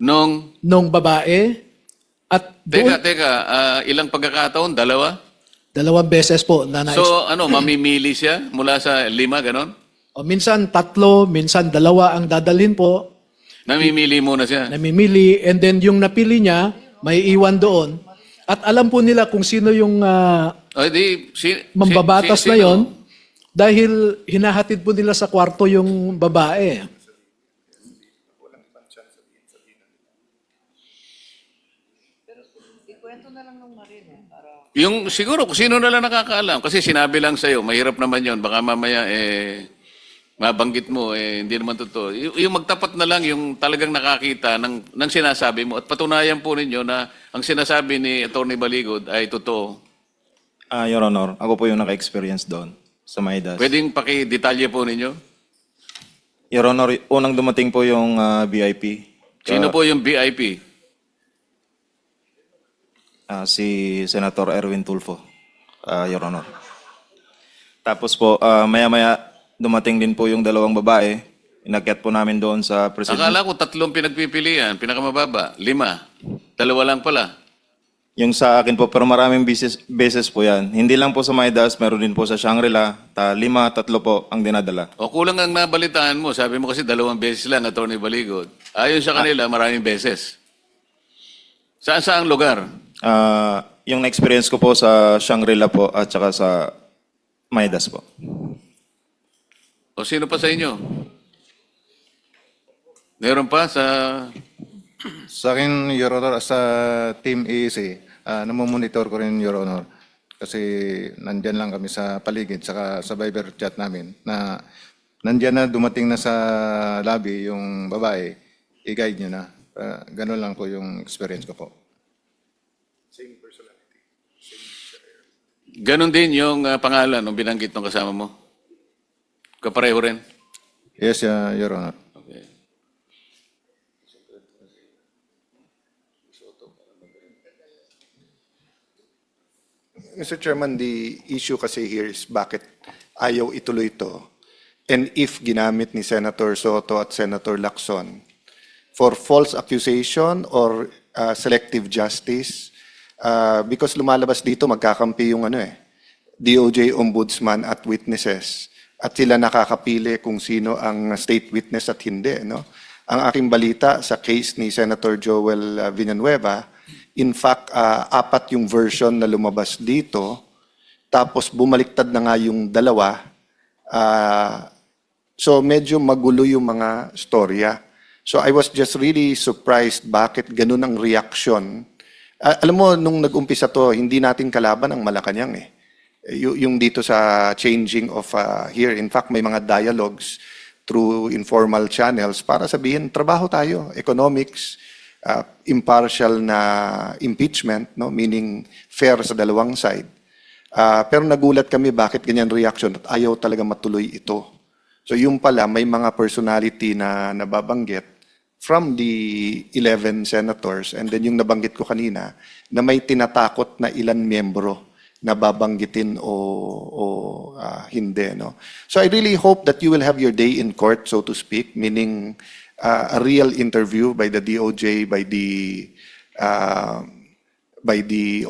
nung babae. At Teka, ilang pagkakataon? 2? 2 beses po na So, mamimili siya mula sa 5, ganon? Minsan 3, minsan 2 ang dadalhin po. Namimili muna siya. Namimili, and then yung napili niya, may iwan doon. At alam po nila kung sino yung mambabatas na yon dahil hinahatid po nila sa kwarto yung babae. Yung siguro kung sino na lang nakakaalam kasi sinabi lang sa iyo, mahirap naman 'yon. Baka mamaya mabanggit mo hindi naman totoo. Yung magtapat na lang yung talagang nakakita ng sinasabi mo at patunayan po ninyo na ang sinasabi ni Attorney Baligod ay totoo. Your Honor, ako po yung naka-experience doon sa Maidas. Pwedeng paki-detalye po ninyo? Your Honor, unang dumating po yung VIP. Sino po yung VIP? Si Senator Erwin Tulfo, Your Honor. Tapos po, maya-maya dumating din po yung 2 babae. Inakyat po namin doon sa president. Akala ko 3 pinagpipilian, pinakamababa, 5. 2 lang pala. Yung sa akin po, pero maraming beses po yan. Hindi lang po sa Maidas, meron din po sa Shangri-La. 5, 3 po ang dinadala. O kulang ang nabalitaan mo. Sabi mo kasi 2 beses lang, Attorney Baligod. Ayon sa kanila, maraming beses. Saan lugar? Yung na-experience ko po sa Shangri-La po at saka sa Maidas po. O sino pa sa inyo? Meron pa sa Sa akin, Your Honor, sa Team EEC, namomonitor ko rin, Your Honor. Kasi nandyan lang kami sa paligid, saka sa Viber chat namin, na nandyan na, dumating na sa lobby yung babae, i-guide nyo na. Ganun lang po yung experience ko po. Ganon din yung pangalan ng binanggit ng kasama mo? Kapareho rin? Yes, Your Honor. Okay. Mr. Chairman, the issue kasi here is bakit ayaw ituloy ito. And if ginamit ni Senator Soto at Senator Lacson for false accusation or selective justice, because lumalabas dito magkakampi yung DOJ ombudsman at witnesses. At sila nakakapili kung sino ang state witness at hindi. No? Ang aking balita sa case ni Senator Joel Villanueva, in fact, 4 yung version na lumabas dito, tapos bumaliktad na nga yung 2. So medyo magulo yung mga storya. So I was just really surprised bakit ganun ang reaction. Alam mo, nung nag-umpisa to, hindi natin kalaban ang Malacanang eh. Yung dito sa changing of here, in fact, may mga dialogues through informal channels para sabihin, trabaho tayo, economics, impartial na impeachment, no? Meaning fair sa dalawang side. Pero nagulat kami bakit ganyan reaction at ayaw talaga matuloy ito. So yung pala, may mga personality na nababanggit from the 11 senators and then yung nabanggit ko kanina na may tinatakot na ilan miyembro na babanggitin o hindi. No? So I really hope that you will have your day in court, so to speak, meaning a real interview by the DOJ, by the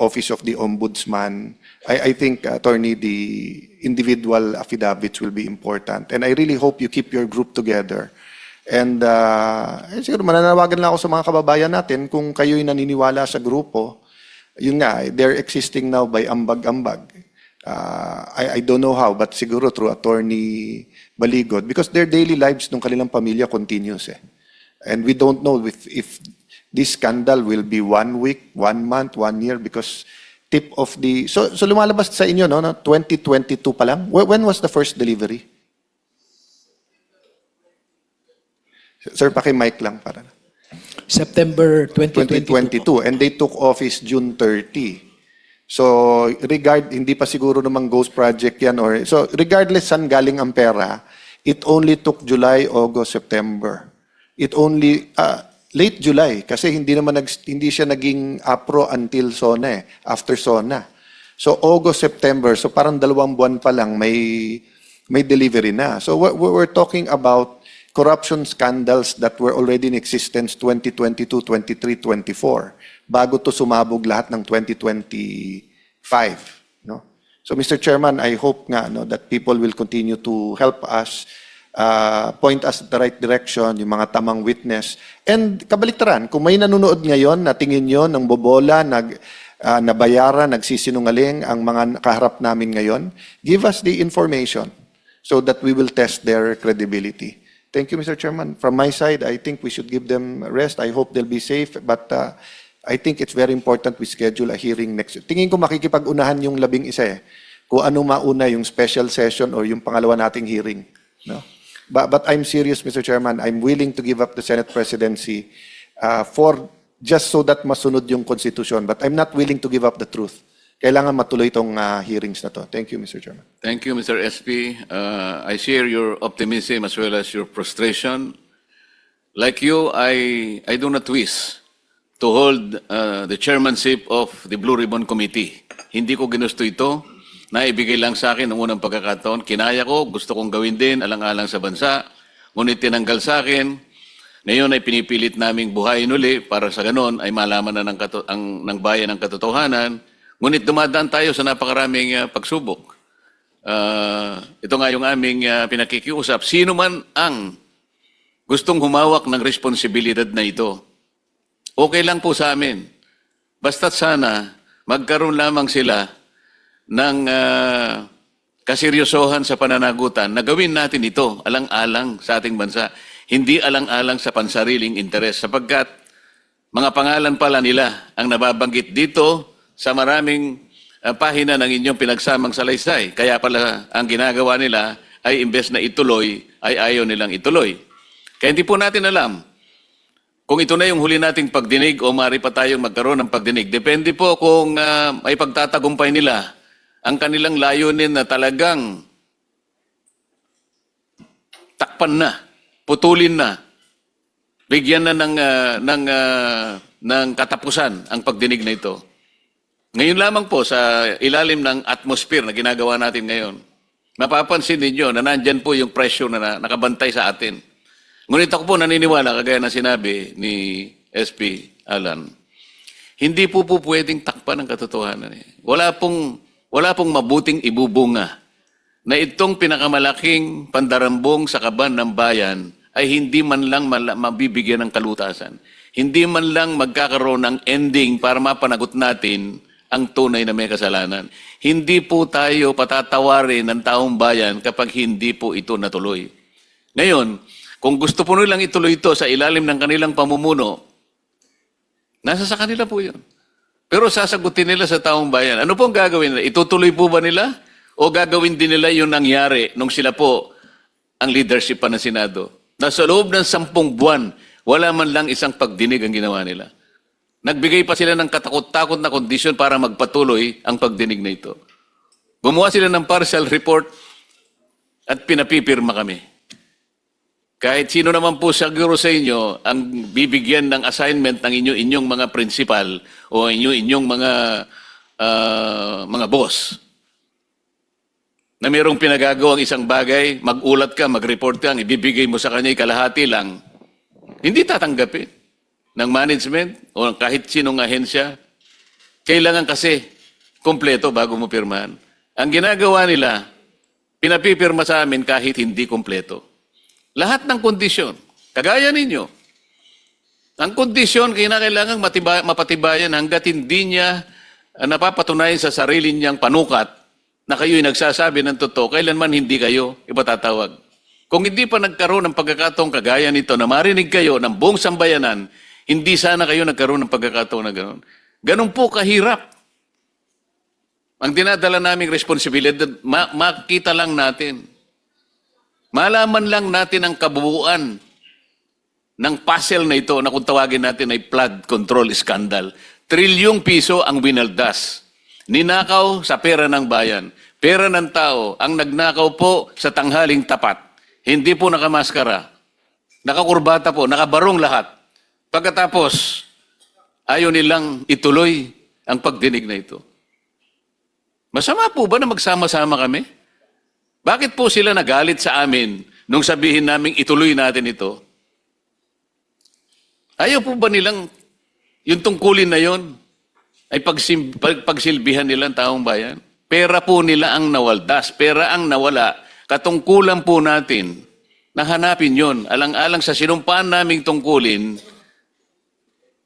Office of the Ombudsman. I think, Attorney, the individual affidavits will be important. And I really hope you keep your group together. And siguro mananawagan lang ako sa mga kababayan natin kung kayo'y naniniwala sa grupo, yun nga, they're existing now by ambag-ambag. I don't know how, but siguro through Attorney Baligod, because their daily lives ng kanilang pamilya continues eh. And we don't know if this scandal will be 1 week, 1 month, 1 year, because tip of the... So lumalabas sa inyo, no? 2022 pa lang? When was the first delivery? Sir, paki-mic lang para. September 2022. 2022. And they took office June 30. So, hindi pa siguro namang ghost project yan. So, regardless saan galing ang pera, it only took July, August, September. It only... late July kasi hindi siya naging APRO until SONA eh, after SONA. So August, September, so parang 2 buwan pa lang may delivery na. So we're talking about corruption scandals that were already in existence 2022, 23, 24 bago to sumabog lahat ng 2025, no? So Mr. Chairman, I hope nga that people will continue to help us point us at the right direction, yung mga tamang witness. And kabaliktaran, kung may nanonood ngayon na tingin nyo ng bobola, nabayaran, nagsisinungaling ang mga kaharap namin ngayon, give us the information so that we will test their credibility. Thank you, Mr. Chairman. From my side, I think we should give them rest. I hope they'll be safe. But I think it's very important we schedule a hearing next. Tingin ko makikipag-unahan yung 11 eh. Kung ano mauna yung special session or yung pangalawa nating hearing. No? But I'm serious, Mr. Chairman. I'm willing to give up the Senate presidency for just so that masunod yung Constitution. But I'm not willing to give up the truth. Kailangan matuloy itong hearings na to. Thank you, Mr. Chairman. Thank you, Mr. SP. I share your optimism as well as your frustration. Like you, I do not wish to hold the chairmanship of the Blue Ribbon Committee. Hindi ko ginusto ito. Naibigay lang sa akin noong unang pagkakataon. Kinaya ko, gusto kong gawin din, alang-alang sa bansa. Ngunit tinanggal sa akin. Ngayon ay pinipilit naming buhayin uli para sa ganon ay malaman na ng bayan ang katotohanan. Ngunit dumadaan tayo sa napakaraming pagsubok. Ito nga yung aming pinakikiusap. Sino man ang gustong humawak ng responsibilidad na ito, okay lang po sa amin. Basta't sana magkaroon lamang sila ng kaseryosohan sa pananagutan na gawin natin ito alang-alang sa ating bansa. Hindi alang-alang sa pansariling interes sapagkat Mga pangalan pala nila ang nababanggit dito sa maraming pahina ng inyong pinagsamang salaysay. Kaya pala ang ginagawa nila ay imbes na ituloy, ay ayaw nilang ituloy. Kaya hindi po natin alam kung ito na yung huli nating pagdinig o maaari pa tayong magkaroon ng pagdinig. Depende po kung may pagtatagumpay nila ang kanilang layunin na talagang takpan na, putulin na, bigyan na ng katapusan ang pagdinig na ito. Ngayon lamang po sa ilalim ng atmosphere na ginagawa natin ngayon, mapapansin ninyo na nandyan po yung pressure na nakabantay sa atin. Ngunit ako po naniniwala, kagaya na sinabi ni SP Alan, hindi po pwedeng takpan ang katotohanan. Wala pong mabuting ibubunga na itong pinakamalaking pandarambong sa kaban ng bayan ay hindi man lang mabibigyan ng kalutasan. Hindi man lang magkakaroon ng ending para mapanagot natin ang tunay na may kasalanan. Hindi po tayo patatawarin ng taong bayan kapag hindi po ito natuloy. Ngayon, kung gusto po nilang ituloy ito sa ilalim ng kanilang pamumuno, nasa sa kanila po yun. Pero sasagutin nila sa taong bayan. Ano pong gagawin nila? Itutuloy po ba nila? O gagawin din nila yung nangyari nung sila po ang leadership pa ng Senado? Na sa loob ng 10 buwan, wala man lang isang pagdinig ang ginawa nila. Nagbigay pa sila ng katakot-takot na kondisyon para magpatuloy ang pagdinig na ito. Gumawa sila ng partial report at pinapipirma kami. Kahit sino naman po siguro sa inyo ang bibigyan ng assignment ng inyong mga principal o inyong mga boss na mayroong pinagagawang isang bagay, magulat ka, mag-report ka, ibibigay mo sa kanya kalahati lang, hindi tatanggapin ng management o kahit sinong ahensya. Kailangan kasi kompleto bago mo pirmahan. Ang ginagawa nila, pinapipirma sa amin kahit hindi kompleto. Lahat ng kondisyon, kagaya ninyo, ang kondisyon kailangan mapatibayan hanggat hindi niya napapatunayan sa sarili niyang panukat na kayo'y nagsasabi ng totoo, kailanman hindi kayo ipatatawag. Kung hindi pa nagkaroon ng pagkakataong kagaya nito na marinig kayo ng buong sambayanan, hindi sana kayo nagkaroon ng pagkakataon na gano'n. Ganun po kahirap. Ang dinadala naming responsibilidad, makita lang natin. Malaman lang natin ang kabuuan ng puzzle na ito na kung tawagin natin ay flood control scandal. Trilyong piso ang winaldas. Ninakaw sa pera ng bayan. Pera ng tao ang nagnakaw po sa tanghaling tapat. Hindi po nakamaskara. Nakakurbata po, nakabarong lahat. Pagkatapos, ayaw nilang ituloy ang pagdinig na ito. Masama po ba na magsama-sama kami? Bakit po sila nagalit sa amin nung sabihin naming ituloy natin ito? Ayaw po ba nilang yung tungkulin na yon ay pagsilbihan nilang taong bayan? Pera po nila ang nawaldas, pera ang nawala. Katungkulan po natin na hanapin yon, alang-alang sa sinumpaan naming tungkulin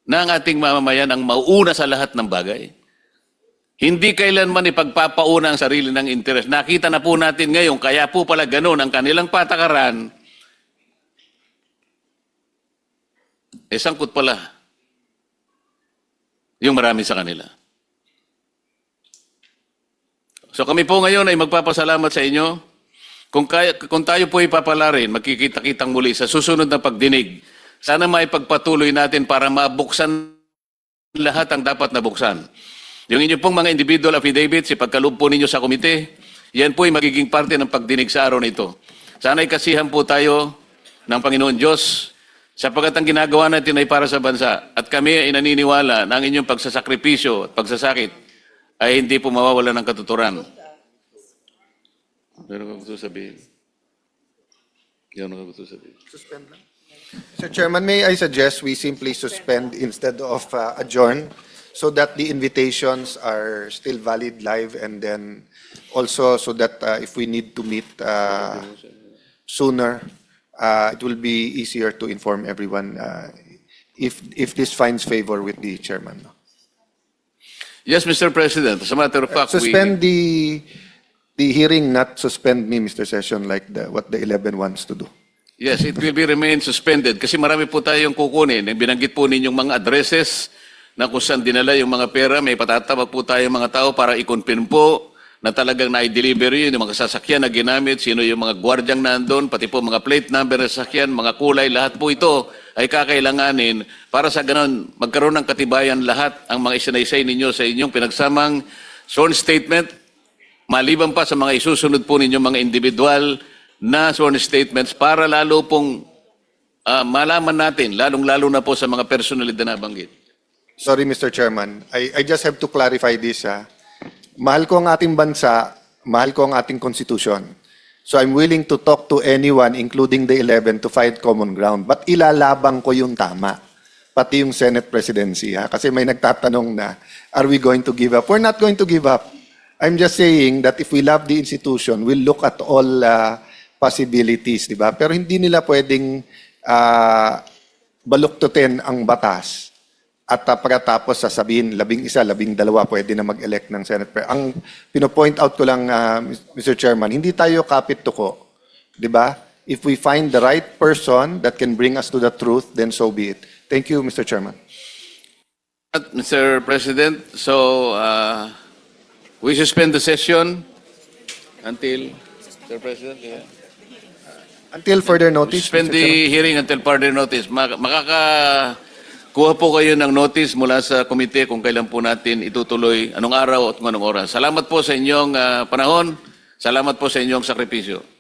na ang ating mamamayan ang mauuna sa lahat ng bagay. Hindi kailanman ipagpapauna ang sarili ng interes. Nakita na po natin ngayon, kaya po pala ganun ang kanilang patakaran. Sangkot pala yung marami sa kanila. So kami po ngayon ay magpapasalamat sa inyo. Kung tayo po ipapalarin, magkikita-kitang muli sa susunod na pagdinig. Sana maipagpatuloy natin para mabuksan lahat ang dapat na buksan. Yung inyo pong mga individual affidavits, ipagkaloob po ninyo sa komite, yan po ay magiging parte ng pagdinig sa araw na ito. Sana'y kasihan po tayo ng Panginoon Diyos sapagkat ang ginagawa natin ay para sa bansa. At kami ay naniniwala na ang inyong pagsasakripisyo at pagsasakit ay hindi po mawawala ng katuturan. Pero kung gusto sabihin. Yan ang gusto sabihin. Suspend lang. Sir Chairman, may I suggest we simply suspend instead of adjourn so that the invitations are still valid live, and then also so that if we need to meet sooner, it will be easier to inform everyone if this finds favor with the chairman. Yes, Mr. President. As a matter of fact, Suspend the hearing, not suspend me, Mr. Session, like what the 11 wants to do. Yes, it will be remain suspended kasi marami po tayong kukunin. Binanggit po ninyong mga addresses na kung saan dinala yung mga pera, may patatawag po tayo mga tao para i-confirm po na talagang na-deliver yun, yung mga sasakyan na ginamit, sino yung mga gwardyang nandun, pati po mga plate number ng sasakyan, mga kulay, lahat po ito ay kakailanganin para sa ganon magkaroon ng katibayan lahat ang mga isinaysay ninyo sa inyong pinagsamang sworn statement, maliban pa sa mga isusunod po ninyong mga individual na sworn statements para lalo pong malaman natin, lalong-lalo na po sa mga personalidad na nabanggit. Sorry, Mr. Chairman. I just have to clarify this. Mahal ko ang ating bansa, mahal ko ang ating konstitusyon. So I'm willing to talk to anyone, including the 11, to find common ground. But ilalabang ko yung tama, pati yung Senate presidency. Kasi may nagtatanong na, are we going to give up? We're not going to give up. I'm just saying that if we love the institution, we'll look at all possibilities, di ba? Pero hindi nila pwedeng baluktutin ang batas at pagkatapos sasabihin 11, 12 pwede na mag-elect ng Senate. Ang pino-point out ko lang, Mr. Chairman, hindi tayo kapit tuko, di ba? If we find the right person that can bring us to the truth, then so be it. Thank you, Mr. Chairman. Mr. President, so we suspend the session until, Mr. President, Until further notice. suspend Mr. Chairman. the hearing until further notice. Makakakuha po kayo ng notice mula sa komite kung kailan po natin itutuloy, anong araw at anong oras. Salamat po sa inyong panahon. Salamat po sa inyong sakripisyo.